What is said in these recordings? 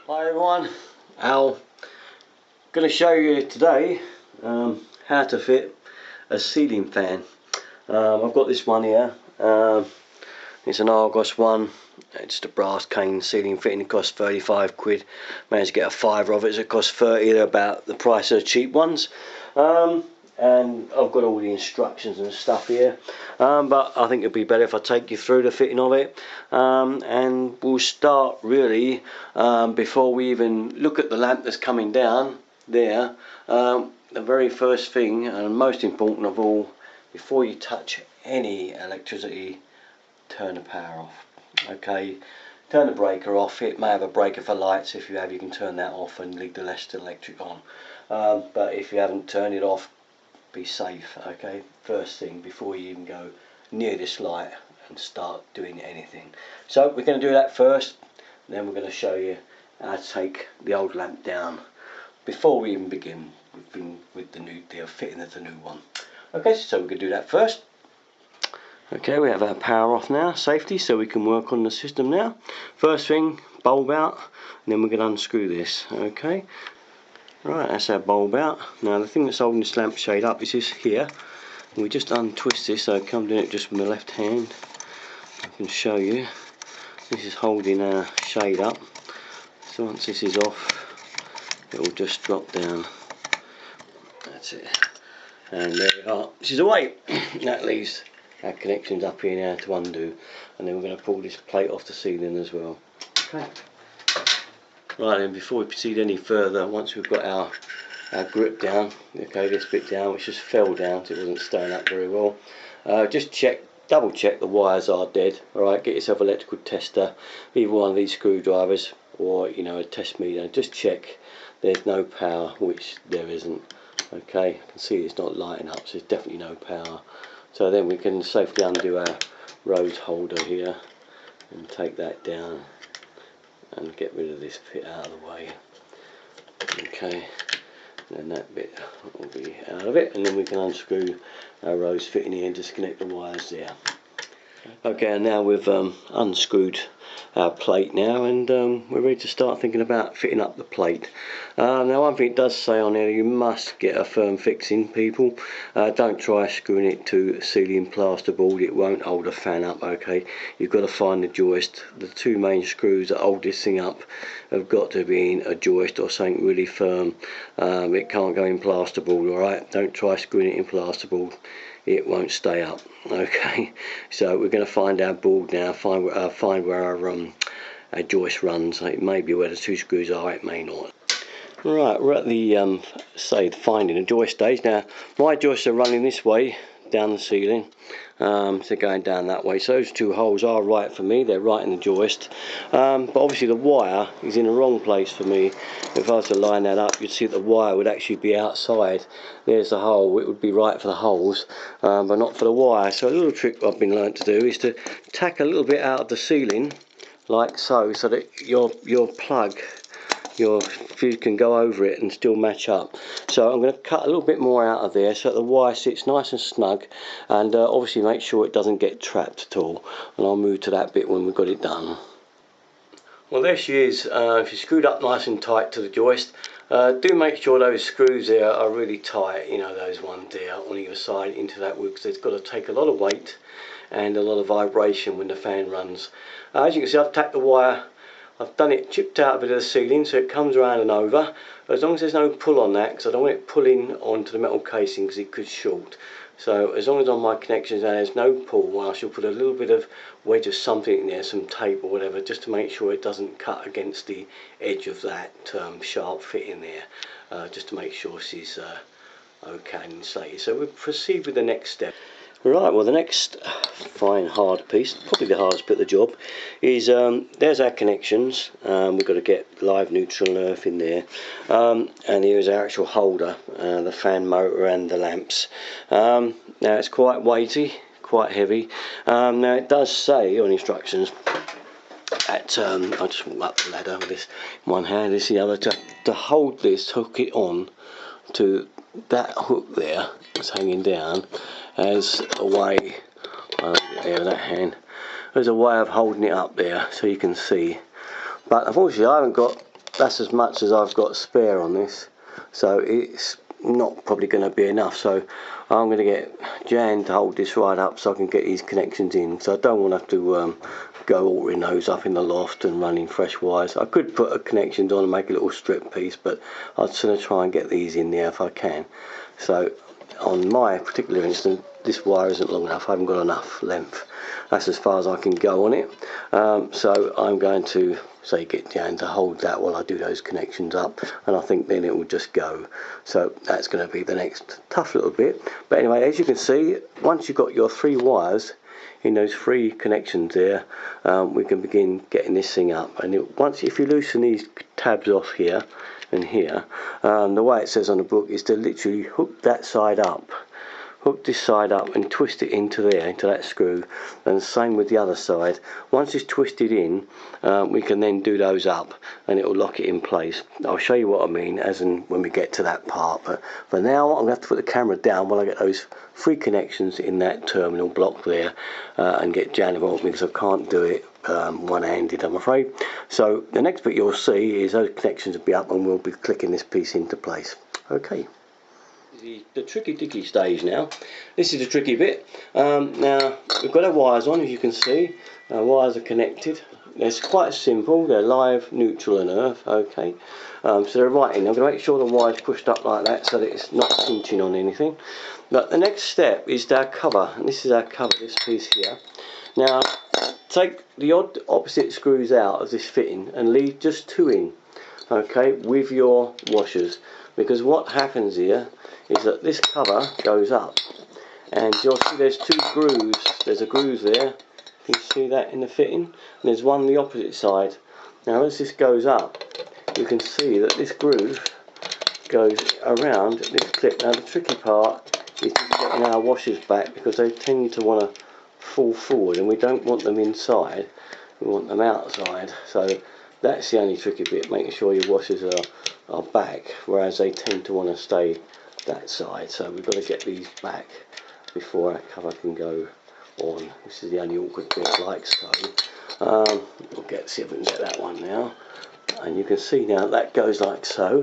Hi everyone, Al. Going to show you today how to fit a ceiling fan. I've got this one here. It's an Argos one. It's the brass cane ceiling fitting. It costs 35 quid. Managed to get a fiver of it. So it costs 30. They're about the price of the cheap ones. And I've got all the instructions and stuff here, but I think it'd be better if I take you through the fitting of it, and we'll start really before we even look at the lamp that's coming down there. The very first thing and most important of all, before you touch any electricity, turn the power off. Okay, turn the breaker off. It may have a breaker for lights. If you have, you can turn that off and leave the rest electric on, but if you haven't turned it off, be safe. Okay, first thing before you even go near this light and start doing anything. So we're going to do that first, then we're going to show you how to take the old lamp down before we even begin with the new fitting of the new one. Okay, so we're going to do that first. Okay, we have our power off now, safety, so we can work on the system now. First thing, bulb out, and then we're going to unscrew this. Okay, right, that's our bulb out. Now the thing that's holding this lamp shade up is this here. And we just untwist this, so I come doing it just with my left hand. I can show you. This is holding our shade up. So once this is off, it will just drop down. That's it. And there we are. This is away. That leaves our connections up here now to undo. And then we're going to pull this plate off the ceiling as well. Okay. Right then, before we proceed any further, once we've got our grip down, okay, this bit down, which just fell down, so it wasn't staying up very well, just double check the wires are dead. Alright, get yourself an electrical tester, either one of these screwdrivers or a test meter. Just check there's no power, which there isn't. Okay, I can see it's not lighting up, so there's definitely no power. So then we can safely undo our rose holder here and take that down and get rid of this bit out of the way. Okay, and that bit will be out of it, and then we can unscrew our rose fitting here and disconnect the wires there. Okay, and now we've unscrewed our plate now, and we're ready to start thinking about fitting up the plate. Now one thing it does say on there, you must get a firm fixing, people. Don't try screwing it to ceiling plasterboard, it won't hold a fan up. Okay, you've got to find the joist. The two main screws that hold this thing up have got to be in a joist or something really firm. It can't go in plasterboard. Alright, don't try screwing it in plasterboard, it won't stay up. Okay, so we're going to find our board now, find where our joist runs. It may be where the two screws are, it may not. Right, we're at the finding a joist stage. Now my joists are running this way down the ceiling, so going down that way, so those two holes are right for me, they're right in the joist, but obviously the wire is in the wrong place for me. If I was to line that up, you'd see that the wire would actually be outside. There's the hole, it would be right for the holes, but not for the wire. So a little trick I've been learned to do is to tack a little bit out of the ceiling like so, so that your plug, your fuse can go over it and still match up. So I'm going to cut a little bit more out of there so that the wire sits nice and snug, and obviously make sure it doesn't get trapped at all, and I'll move to that bit when we've got it done. Well, there she is. She's screwed up nice and tight to the joist. Do make sure those screws there are really tight, those ones there on either side into that wood, because it's got to take a lot of weight and a lot of vibration when the fan runs. As you can see, I've tacked the wire, I've done it, chipped out a bit of the ceiling so it comes around and over, as long as there's no pull on that, because I don't want it pulling onto the metal casing because it could short. So as long as on my connections there's no pull, I shall put a little bit of wedge of something in there, some tape or whatever, just to make sure it doesn't cut against the edge of that sharp fit in there, just to make sure she's okay and insulated. So we'll proceed with the next step. Right, well the next fine hard piece, probably the hardest bit of the job, is there's our connections. We've got to get live, neutral and earth in there, and here's our actual holder, the fan motor and the lamps. Now it's quite weighty, quite heavy. Now it does say on instructions at I just walk up the ladder with this in one hand, this the other, to hold this, hook it on to that hook there that's hanging down, as a way, there, that hand, there's a way of holding it up there so you can see. But unfortunately I haven't got that's as much as I've got spare on this, so it's not probably going to be enough. So I'm going to get Jan to hold this right up so I can get these connections in. So I don't want to have to go altering those up in the loft and running fresh wires. I could put a connections on and make a little strip piece, but I'd sooner try and get these in there if I can. So on my particular instance, this wire isn't long enough. I haven't got enough length. That's as far as I can go on it. So I'm going to say get Jan to hold that while I do those connections up, and I think then it will just go. So that's going to be the next tough little bit. But anyway, as you can see, once you've got your 3 wires in those 3 connections there, we can begin getting this thing up. And once, if you loosen these tabs off here and here, the way it says on the book is to literally hook that side up, hook this side up and twist it into there, into that screw, and the same with the other side. Once it's twisted in, we can then do those up and it will lock it in place. I'll show you what I mean as and when we get to that part, but for now I'm going to have to put the camera down while I get those 3 connections in that terminal block there, and get Jan involved because I can't do it one-handed, I'm afraid. So the next bit you'll see is those connections will be up and we'll be clicking this piece into place. Okay. The tricky dicky stage now. This is the tricky bit. Now we've got our wires on, as you can see. Our wires are connected. It's quite simple. They're live, neutral and earth. Okay, so they're right in. I'm going to make sure the wire's pushed up like that so that it's not pinching on anything. But the next step is our cover, and this is our cover, this piece here. Now take the opposite screws out of this fitting and leave just 2 in, okay, with your washers, because what happens here is that this cover goes up, and you'll see there's 2 grooves. There's a groove there, you see that in the fitting, and there's one on the opposite side. Now as this goes up, you can see that this groove goes around this clip. Now the tricky part is just getting our washers back, because they tend to want to fall forward and we don't want them inside, we want them outside. So that's the only tricky bit, making sure your washers are back, whereas they tend to want to stay that side. So we've got to get these back before our cover can go on. This is the only awkward bit, like so. We'll see if we can get that one now, and you can see now that goes like so.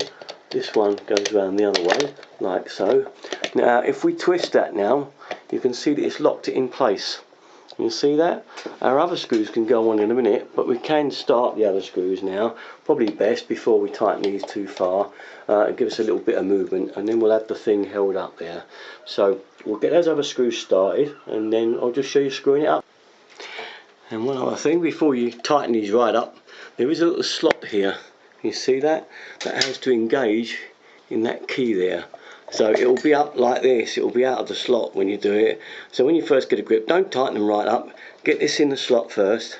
This one goes around the other way like so. Now if we twist that now, you can see that it's locked it in place. You see that? Our other screws can go on in a minute, but we can start the other screws now. Probably best before we tighten these too far, and give us a little bit of movement, and then we'll have the thing held up there. So we'll get those other screws started, and then I'll just show you screwing it up. And one other thing, before you tighten these right up, there is a little slot here. You see that? That has to engage in that key there. So it will be up like this, it will be out of the slot when you do it. So when you first get a grip, don't tighten them right up, get this in the slot first,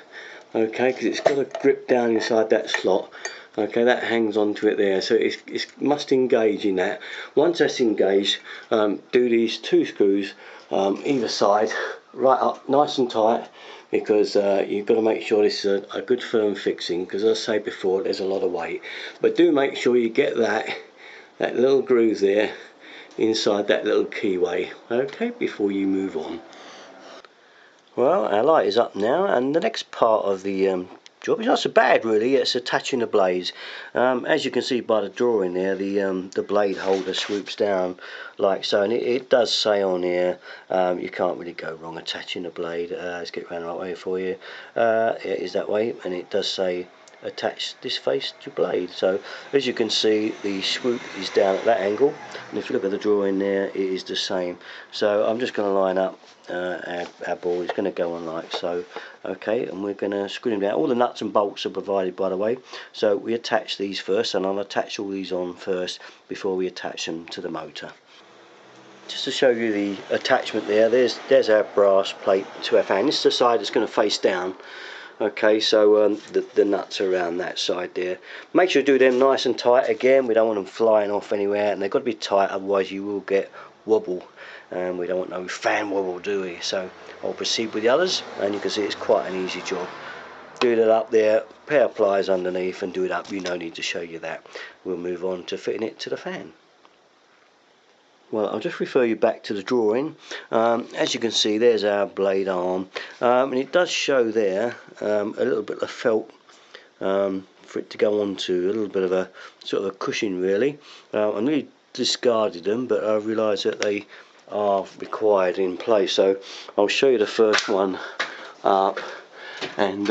okay, because it's got a grip down inside that slot. Okay, that hangs onto it there, so it must engage in that. Once that's engaged, do these 2 screws either side right up nice and tight, because you've got to make sure this is a good firm fixing, because as I say before, there's a lot of weight. But do make sure you get that little groove there inside that little keyway, okay, before you move on. Well, our light is up now, and the next part of the job is not so bad really. It's attaching the blades. As you can see by the drawing there, the blade holder swoops down like so, and it does say on here you can't really go wrong attaching the blade. Let's get it around the right way for you. It is that way, and it does say attach this face to blade. So as you can see, the swoop is down at that angle, and if you look at the drawing there, it is the same. So I'm just going to line up our ball. It's going to go on like so, okay, and we're going to screw them down. All the nuts and bolts are provided, by the way, so we attach these first, and I'll attach all these on first before we attach them to the motor. Just to show you the attachment there, there's our brass plate to our fan. This is the side that's going to face down. Okay, so the nuts are around that side there. Make sure you do them nice and tight. Again, we don't want them flying off anywhere, and they've got to be tight, otherwise you will get wobble, and we don't want no fan wobble, do we? So I'll proceed with the others, and you can see it's quite an easy job. Do that up there, pair of pliers underneath and do it up. No need to show you that. We'll move on to fitting it to the fan. Well, I'll just refer you back to the drawing. As you can see, there's our blade arm, and it does show there a little bit of felt for it to go onto a little bit of a sort of a cushion really. I nearly discarded them, but I realised that they are required in place, so I'll show you the first one up. And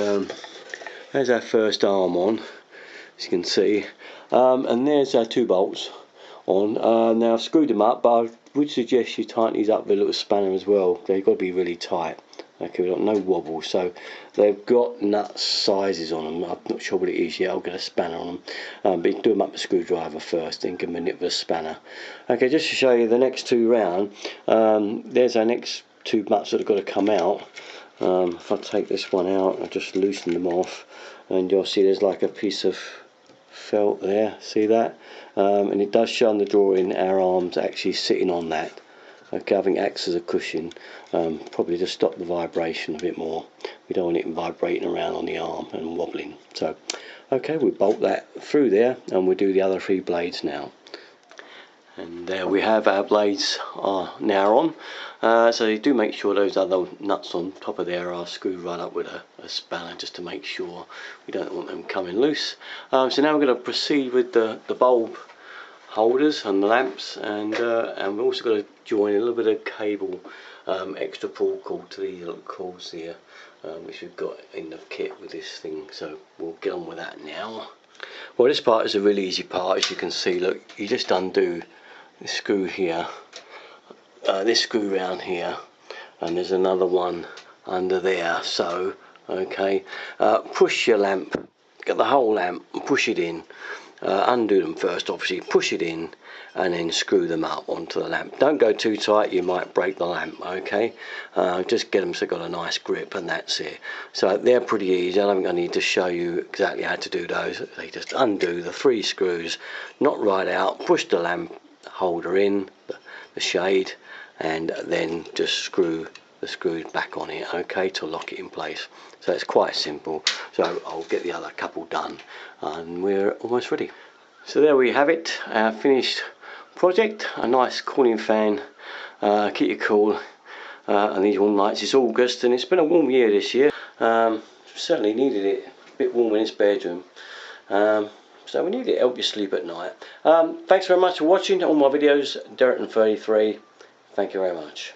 there's our first arm on, as you can see, and there's our 2 bolts on. Now I've screwed them up, but I would suggest you tighten these up with a little spanner as well. They've got to be really tight. Okay, we've got no wobble, so they've got nut sizes on them. I'm not sure what it is yet. I'll get a spanner on them, but you can do them up with a screwdriver first, then give them a nip with a spanner. Okay, just to show you the next 2 round, there's our next 2 nuts that have got to come out. If I take this one out, I just loosen them off, and you'll see there's like a piece of felt there, see that? And it does show on the drawing our arms actually sitting on that. Okay, I think it acts as a cushion, probably to stop the vibration a bit more. We don't want it vibrating around on the arm and wobbling. So, okay, we'll bolt that through there, and we'll do the other 3 blades now. And there we have, our blades are now on. So you do make sure those other nuts on top of there are screwed right up with a spanner, just to make sure we don't want them coming loose. So now we're going to proceed with the bulb holders and the lamps, and we've also got to join a little bit of cable, extra pull cord to these little cords here, which we've got in the kit with this thing. So we'll get on with that now. Well, this part is a really easy part. As you can see, look, you just undo this screw here, this screw round here, and there's another one under there. So okay, push your lamp, get the whole lamp and push it in. Undo them first, obviously, push it in, and then screw them up onto the lamp. Don't go too tight, you might break the lamp. Okay, just get them so they've got a nice grip, and that's it. So they're pretty easy. I don't think I need to show you exactly how to do those. They just undo the 3 screws, not right out, push the lamp holder in, the shade, and then just screw the screws back on it, okay, to lock it in place. So it's quite simple. So I'll get the other couple done, and we're almost ready. So there we have it, our finished project. A nice cooling fan, keep you cool, and these warm nights. It's August and it's been a warm year this year. Certainly needed it, a bit warm in this bedroom. So we need it to help you sleep at night. Thanks very much for watching all my videos. Derek and 33. Thank you very much.